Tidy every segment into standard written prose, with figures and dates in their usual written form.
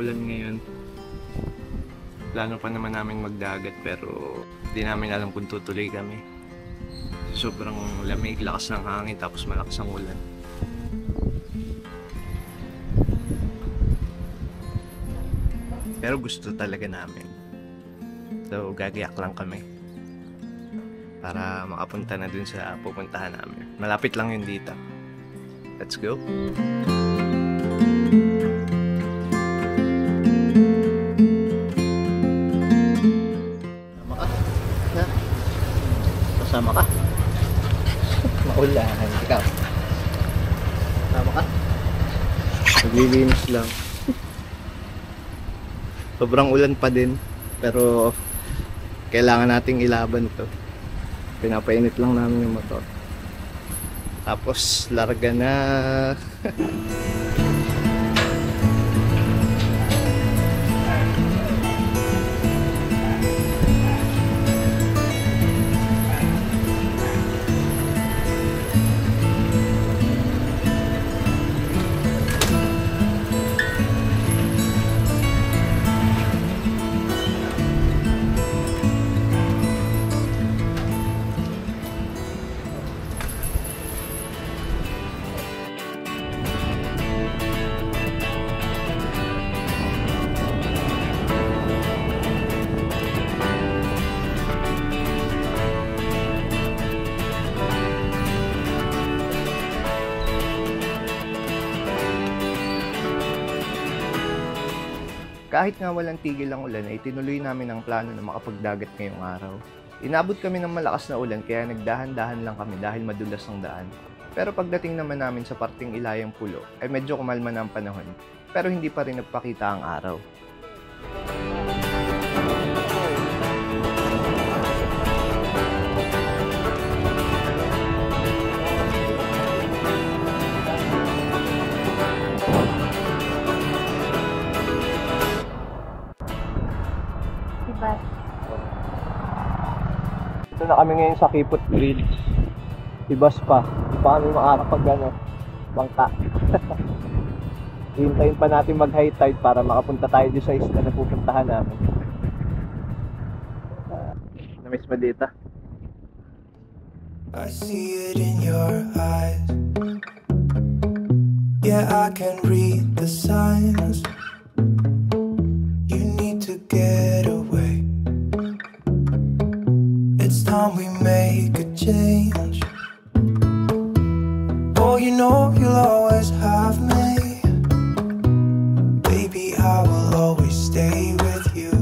ulan ngayon. Plano pa naman namin magdagat pero hindi namin alam kung tutuloy kami. Sobrang lamig, lakas ng hangin tapos malakas ang ulan. Pero gusto talaga namin. So gagayak lang kami para makapunta na dun sa pupuntahan namin. Malapit lang yun dito. Let's go! Kasama ka? Maulan. Ikaw? Kasama ka? Naglilinis lang. Sobrang ulan pa din. Pero kailangan nating ilaban to. Pinapainit lang namin yung motor. Tapos larga na. Kahit nga walang tigil ang ulan ay tinuloy namin ang plano na makapagdagat ngayong araw. Inabot kami ng malakas na ulan kaya nagdahan-dahan lang kami dahil madulas ang daan. Pero pagdating naman namin sa parting Ilayang Pulo ay medyo kumalma na ang panahon pero hindi pa rin nagpakita ang araw. Ito na kami ngayon sa Kipot Bridge. Ibas pa. Hindi pa kami makakapag bangka. Hintayin pa natin mag high tide para makapunta tayo doon sa isla na pupuntahan namin. Namiss mo dito? I see it in your eyes. Yeah, I can read the signs. You need to get away. It's time we make a change. Oh, you know you'll always have me. Baby, I will always stay with you.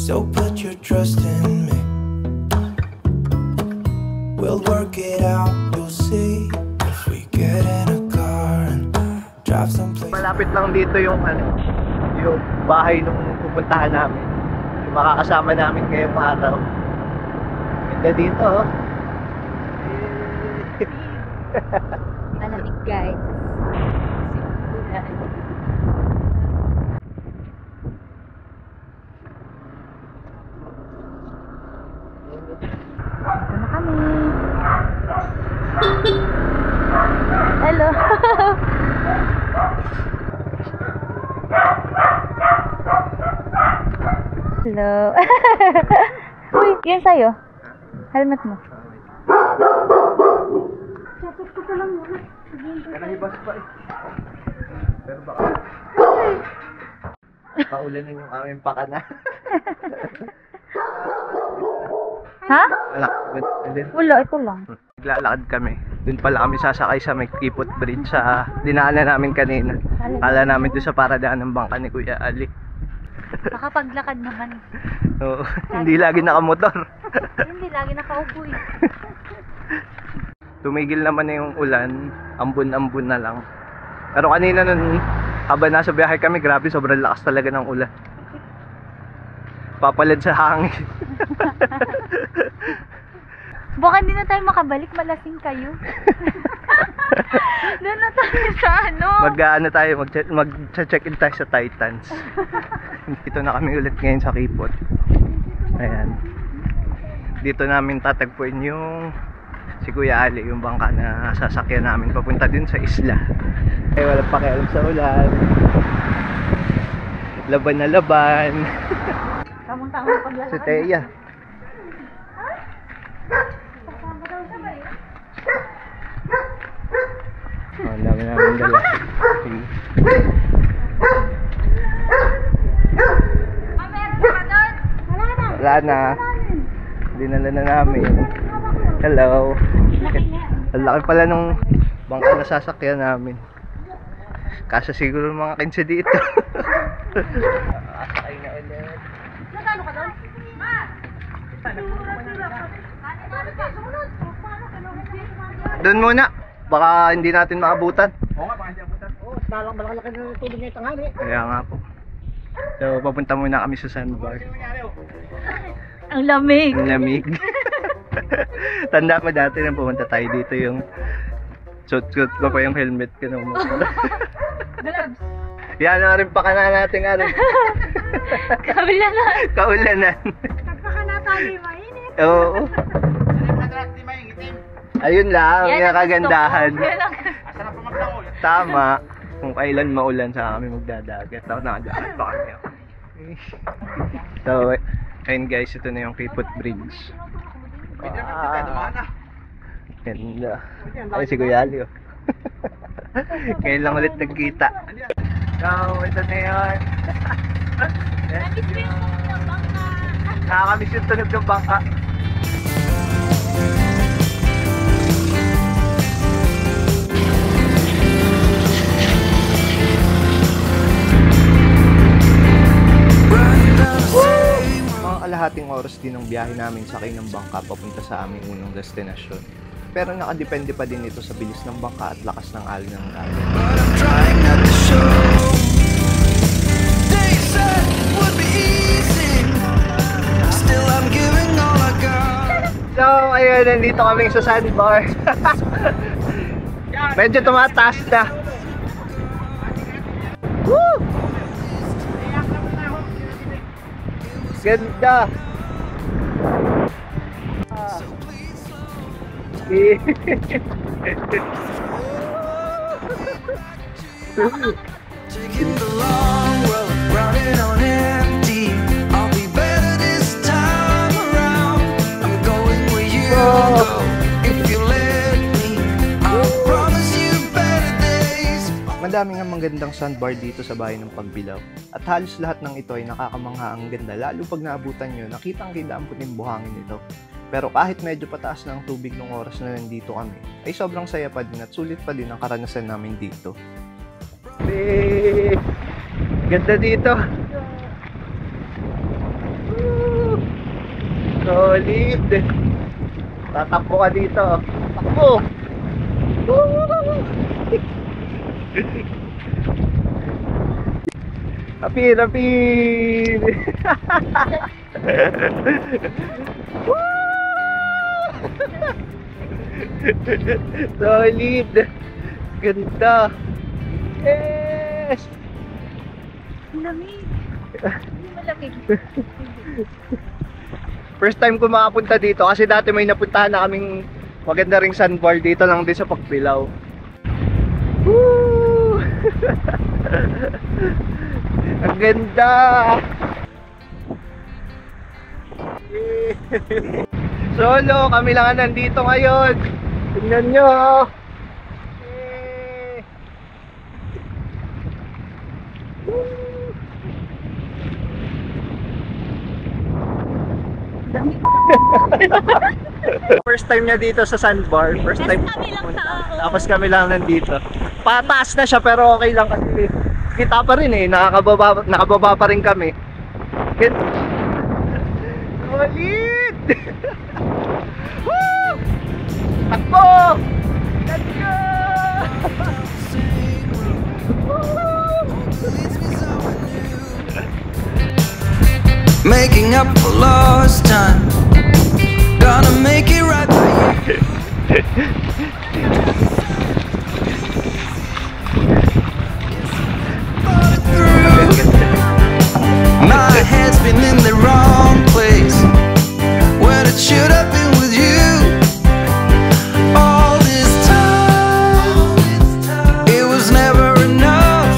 So put your trust in me. We'll work it out, you'll see. If we get in a car and drive someplace. Malapit lang dito yung yung bahay nung pupuntahan namin. Yung makakasama namin ngayong araw. Ganda dito, oh. Malamig, guys. Ito na kami. Hello. Hello. Uy, yan sa'yo. Helmet mo. Kanahibas pa eh. Pero baka paulan na yung aming pakana. Ha? Wala, ito lang. naglalakad kami. Doon pala kami sasakay sa may Kipot Bridge sa dinaanan namin kanina. Kala namin doon sa paradaan ng bangka ni Kuya Ali. Nakapaglakad naman. Oo, hindi lagi nakamotor. Hindi lagi nakaupo eh. Tumigil naman na yung ulan, ambon-ambon na lang. Pero kanina nun, habang nasa biyahe kami, grabe, sobrang lakas talaga ng ulan. Papalad sa hangin. Baka hindi na tayo makabalik, malasing kayo. Doon na tayo sa mag-check-in tayo sa Titans. Dito na kami ulit ngayon sa Kipot. Ayan. Dito namin tatagpuin yung si Kuya Ali, yung bangka na sasakyan namin papunta din sa isla. Walang pakialam sa ulan. Laban na laban. Tamang-tamang paglalakad. Si Teya. Oh, ang dami namin dala. Sige. Wala na. Dinala na namin. Hello. Ang laki pala nung bangka na sasakyan namin. Kasi siguro mga 15 dito. Sakay na ulit. Nagano ka doon? Doon muna. Baka hindi natin maabutan. Oo nga, baka hindi abutan. Oo, talang malaki na yung tubig ngayong tanghali. Kaya nga po. So, papunta muna kami sa sandbar. Ang lamig. Ang lamig. Tanda mo dati nang pumunta tayo dito yung suit ko pa yung helmet ko nung Gloves. yan na rin pakana natin ano. Kaulanan. Kaulanan. Nagpakana tayo mainit. Oo. Ayun lang, yung kagandahan. Asarap pa maglangoy. Tama. Kung kailan maulan sa kami magdadagat. Tapos nakadagat pa kami. So, ayun guys, ito na yung Kipot Bridge. Ganda. Ay, si Kuya Ali, oh. Ngayon lang ulit nagkita. So, ito na yun. Nakakamiss yung tunog ng bangka. Mga kalahating oras din ang biyahe namin sakay ng bangka papunta sa aming unang destinasyon. Pero nakadepende pa din ito sa bilis ng bangka at lakas ng alon ng dagat. But I'm trying not to show. They said it would be easy. Still I'm giving all I got. So, ayun, nandito kami sa sandbar. Medyo tumataas na. Woo! Ganda! Taking the long road, running on empty. I'll be better this time around. I'm going where you go. If you let me, I'll promise you better days. Madami nga magandang sandbar dito sa bayan ng Pagbilao. At halos lahat ng ito ay nakakamangha ang ganda, lalo pag naabutan nyo, nakitang-kita ang puting buhangin nito. Pero kahit medyo pataas na ang tubig ng oras na nandito kami, ay sobrang saya pa din at sulit pa din ang karanasan namin dito. Ganda dito! Woo! Solid! Tatakbo ka dito! Takbo! Apir! Apir! Solid! Ganda! Yes! Lamig. Hindi malamig. First time ko makapunta dito kasi dati may napuntahan na kaming maganda ring sandbar dito lang din sa Pagbilao. Woo! Ang ganda! Solo, kami lang ang nandito ngayon. Tingnan nyo. First time niya dito sa sandbar. First time Kami lang tao. tapos kami lang nandito. Pataas na siya pero okay lang kasi kita pa rin eh. Nakababa pa rin kami. Solid! Woo! Takbo! Let's go! Making up for lost time. Gonna make it right by you. Thought it through. My head's been in the wrong place when it should have been with you. All this time, it was never enough.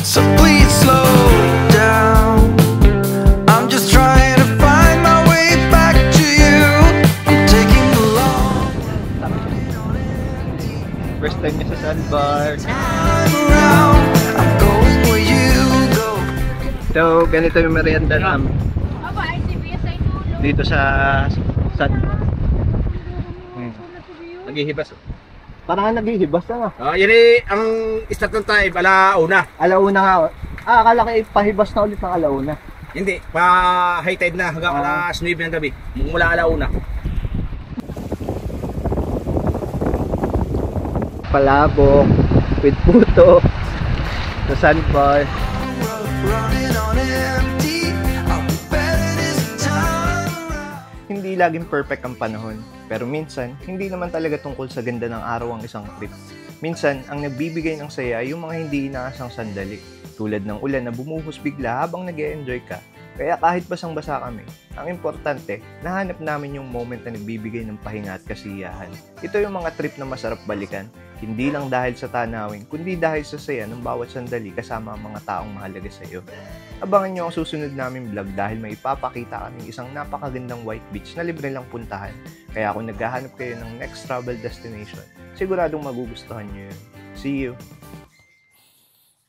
So please Sandbar. around. I'm going where you go. So, ganito yung merienda namin. Dito sa Sandbar. Naghihibas. Parang nga naghihibas na nga. Yan eh, ang start ng time, alauna. Alauna nga. Akala ko ipahibas na ulit ng alauna. Hindi, pa high tide na hanggang alas 9 ng gabi. Mula alauna. Palabok with puto sa Sandbar. Running on empty. I'll be better this time around. Hindi laging perfect ang panahon, pero minsan, hindi naman talaga tungkol sa ganda ng araw ang isang trip. Minsan, ang nagbibigay ng saya ay yung mga hindi inaasang sandali, tulad ng ulan na bumuhos bigla habang nag-e-enjoy ka. Kaya kahit basang-basa kami, ang importante, nahanap namin yung moment na nagbibigay ng pahinga at kasiyahan. Ito yung mga trip na masarap balikan, hindi lang dahil sa tanawin, kundi dahil sa saya ng bawat sandali kasama ang mga taong mahalaga sa iyo. Abangan nyo ang susunod naming vlog dahil may ipapakita kaming isang napakagandang white beach na libre lang puntahan. Kaya kung naghahanap kayo ng next travel destination, siguradong magugustuhan nyo yun. See you!